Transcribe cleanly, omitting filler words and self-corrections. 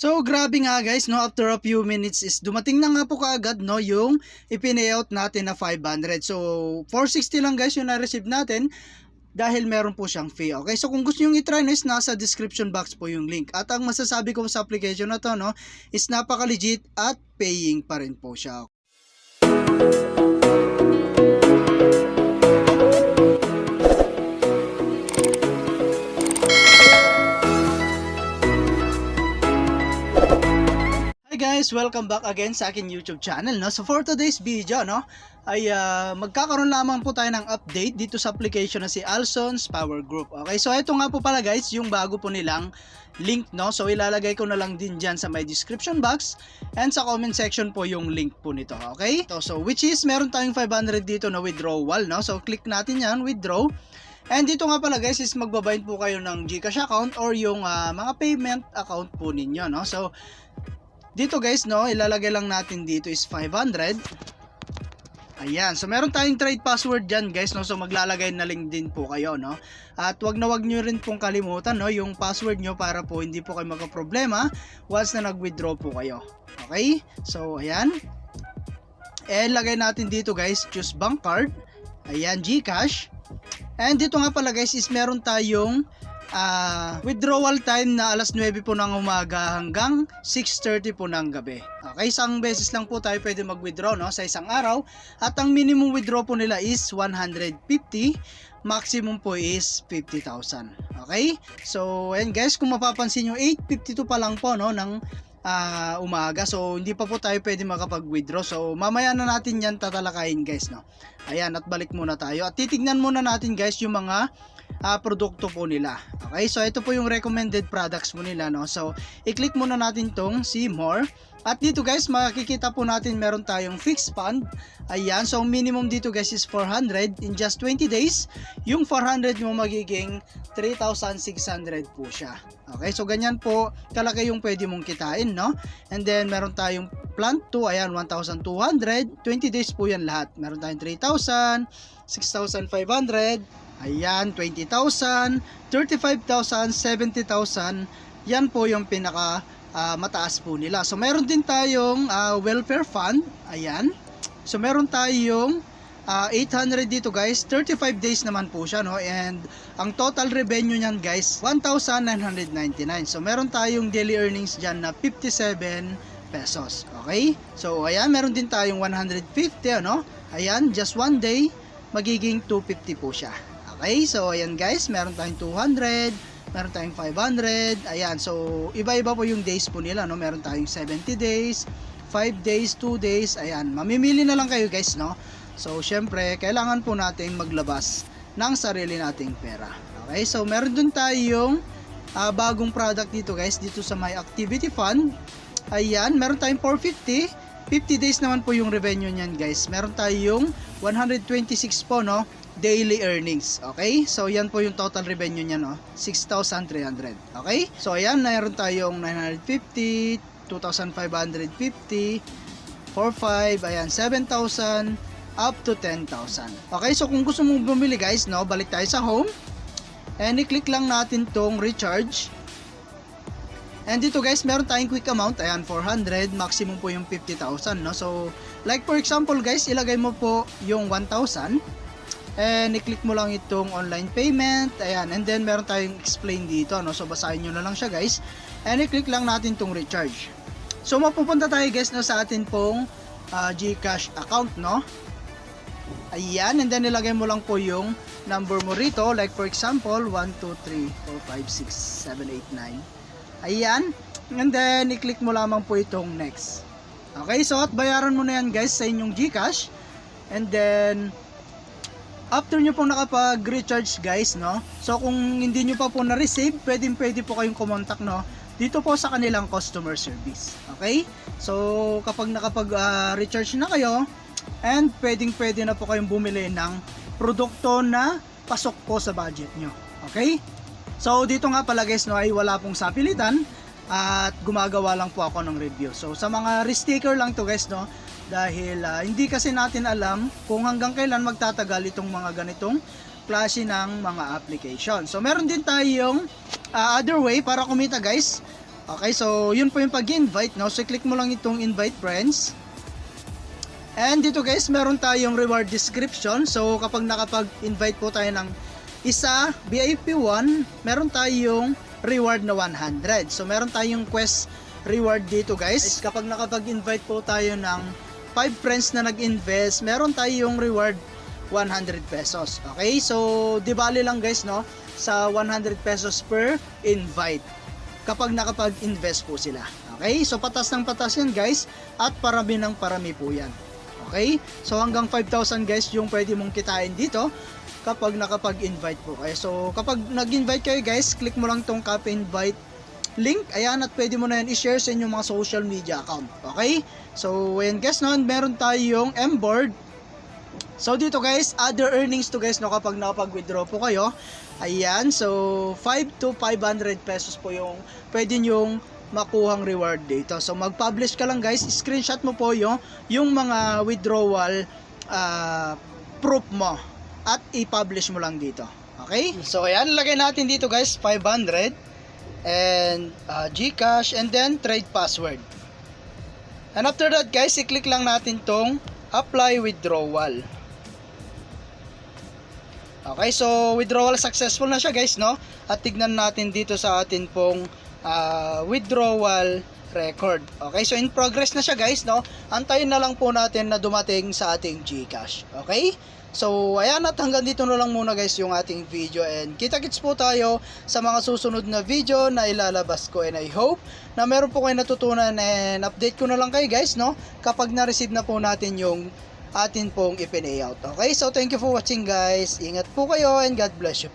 So grabe nga guys, no, after a few minutes is dumating na nga po kaagad, no, yung ipineout natin na 500. So 460 lang guys yung na-receive natin dahil meron po siyang fee. Okay, so kung gusto nyo i-try, no, is nasa description box po yung link. At ang masasabi ko sa application na to, no, is napaka-legit at paying pa rin po siya. Hi guys, welcome back again sa akin YouTube channel, no. So for today's video, no, ay magkakaroon lamang po tayo ng update dito sa application na si Alson's Power Group. Okay, so ito nga po pala guys, yung bago po nilang link, no. So ilalagay ko na lang din dyan sa my description box and sa comment section po yung link po nito. Okay, so which is meron tayong 500 dito na withdrawal, no. So click natin yan, withdraw. And dito nga pala guys is magbabind po kayo ng GCash account or yung mga payment account po ninyo, no. So dito guys, no, ilalagay lang natin dito is 500. Ayan, so meron tayong trade password dyan guys, no. So maglalagay na link din po kayo, no. At wag nyo rin pong kalimutan, no, yung password nyo para po hindi po kayo magka-problema once na nag-withdraw po kayo. Okay, so ayan. And lagay natin dito guys, choose bank card. Ayan, GCash. And dito nga pala guys is meron tayong withdrawal time na alas 9 po ng umaga hanggang 6:30 po ng gabi. Okay, isang beses lang po tayo pwede mag-withdraw, no, sa isang araw. At ang minimum withdraw po nila is 150, maximum po is 50,000. Okay, so and guys, kung mapapansin nyo 8:52 pa lang po, no, ng umaga. So hindi pa po tayo pwede makapag-withdraw. So mamaya na natin yan tatalakayin guys, no. Ayan, at balik muna tayo at titignan muna natin guys yung mga produkto po nila. Okay, so ito po yung recommended products mo nila, no. So i-click muna natin tong see more. At dito guys, makikita po natin meron tayong fixed fund. Ayan, so minimum dito guys is 400 in just 20 days. Yung 400 mo magiging 3,600 po siya. Okay, so ganyan po kalaki yung pwede mong kitain, no. And then meron tayong plant 2, ayan, 1,200. 20 days po yan lahat. Meron tayong 3,000, 6,500, ayan, 20,000, 35,000, 70,000. Yan po yung pinaka mataas po nila. So meron din tayong welfare fund. Ayan. So meron tayong 800 dito guys. 35 days naman po siya, no. And ang total revenue niyan guys 1,999. So meron tayong daily earnings diyan na 57 pesos. Okay? So ayan, meron din tayong 150, ano. Ayan, just one day magiging 250 po siya. Okay? So ayan guys, meron tayong 200, meron tayong 500. Ayan, so iba-iba po yung days po nila, no. Meron tayong 70 days, 5 days, 2 days. Ayan, mamimili na lang kayo guys, no. So syempre kailangan po nating maglabas ng sarili nating pera. Okay, so meron dun tayong bagong product dito guys, dito sa my activity fund. Ayan, meron tayong 450. 50 days naman po yung revenue niyan guys. Meron tayong 126 po, no, daily earnings. Okay, so yan po yung total revenue niya, no, 6,300. Okay, so ayan, meron tayong 950, 2,550, 4,500, ayan, 7,000 up to 10,000. Okay, so kung gusto mong bumili guys, no, balik tayo sa home and i-click lang natin tong recharge. And dito guys, meron tayong quick amount, ayan, 400, maximum po yung 50,000, no. So like for example guys, ilagay mo po yung 1,000 and i-click mo lang itong online payment. Ayan, and then meron tayong explain dito, no. So basahin nyo na lang siya guys and i-click lang natin tong recharge. So mapupunta tayo guys, no, sa atin pong GCash account, no. Ayan, and then ilagay mo lang po yung number mo rito, like for example 1, 2, 3, 4, 5, 6, 7, 8, 9. Ayan, and then i-click mo lamang po itong next. Okay, so at bayaran mo na yan guys sa inyong GCash. And then after nyo pong nakapag-recharge guys, no, so kung hindi nyo pa po na-receive, pwede po kayong kumontak, no, dito po sa kanilang customer service. Okay, so kapag nakapag-recharge na kayo and pwede na po kayong bumili ng produkto na pasok po sa budget nyo. Okay, so dito nga pala guys, no, ay wala pong sapilitan at gumagawa lang po ako ng review. So sa mga risk-taker lang to guys, no, dahil hindi kasi natin alam kung hanggang kailan magtatagal itong mga ganitong klase ng mga application. So meron din tayong other way para kumita guys. Okay, so yun po yung pag-invite, no? So click mo lang itong invite friends. And dito guys, meron tayong reward description. So kapag nakapag-invite po tayo ng isa, VIP 1, meron tayong reward na 100. So meron tayong quest reward dito guys. Kapag nakapag-invite po tayo ng 5 friends na nag-invest, meron tayong reward 100 pesos. Okay, so di bali lang guys, no, sa 100 pesos per invite kapag nakapag-invest po sila. Okay, so patas ng patas yan guys, at parami ng parami po yan. Okay, so hanggang 5,000 guys yung pwede mong kitain dito kapag nakapag-invite po kayo. So kapag nag-invite kayo guys, click mo lang tong copy invite link, ayan, at pwede mo na yan i-share sa inyong mga social media account. Okay, so ayan guys, no, meron tayong M-board. So dito guys, other earnings to guys, no, kapag nakapag-withdraw po kayo. Ayan, so 5 to 500 pesos po yung pwede nyong makuhang reward dito. So mag-publish ka lang guys, screenshot mo po yung mga withdrawal proof mo at i-publish mo lang dito. Okay? So ayan, lagay natin dito guys 500 and GCash and then trade password. And after that guys, i-click lang natin tong apply withdrawal. Okay, so withdrawal successful na siya guys, no? At tignan natin dito sa atin pong withdrawal record. Okay, so in progress na siya guys, no? Antayin na lang po natin na dumating sa ating GCash. Okay? So ayan, at hanggang dito na lang muna guys yung ating video, and kita-kits po tayo sa mga susunod na video na ilalabas ko, and I hope na meron po kayo natutunan, and update ko na lang kayo guys, no, kapag na-receive na po natin yung atin pong i-pay out. Okay, so thank you for watching guys. Ingat po kayo and God bless you po.